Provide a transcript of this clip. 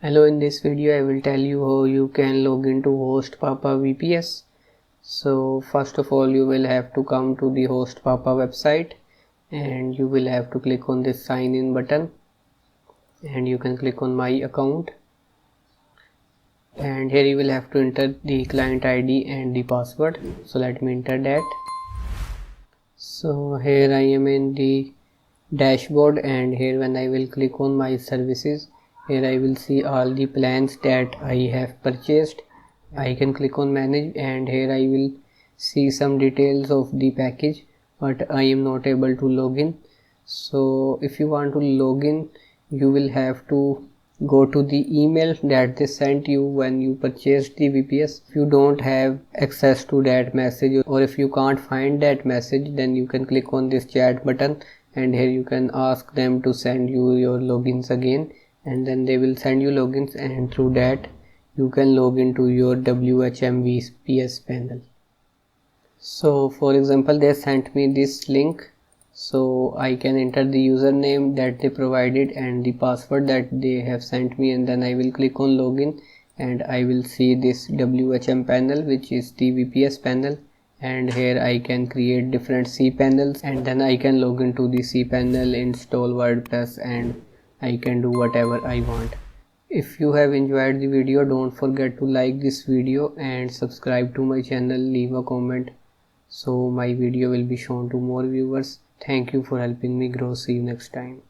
Hello, in this video I will tell you how you can log into HostPapa VPS. So first of all, you will have to come to the HostPapa website and you will have to click on this sign in button and you can click on my account, and here you will have to enter the client ID and the password. So let me enter that. So here I am in the dashboard, and here when I will click on my services, here I will see all the plans that I have purchased. I can click on manage, and here I will see some details of the package, but I am not able to log in. So if you want to log in, you will have to go to the email that they sent you when you purchased the VPS. If you don't have access to that message, or if you can't find that message, then you can click on this chat button, and here you can ask them to send you your logins again, and then they will send you logins, and through that you can log into your WHM VPS panel. So for example, they sent me this link, so I can enter the username that they provided and the password that they have sent me, and then I will click on login, and I will see this WHM panel, which is the VPS panel, and here I can create different cPanels, and then I can log into the cPanel, install WordPress, and I can do whatever I want. If you have enjoyed the video, don't forget to like this video and subscribe to my channel, leave a comment so my video will be shown to more viewers. Thank you for helping me grow. See you next time.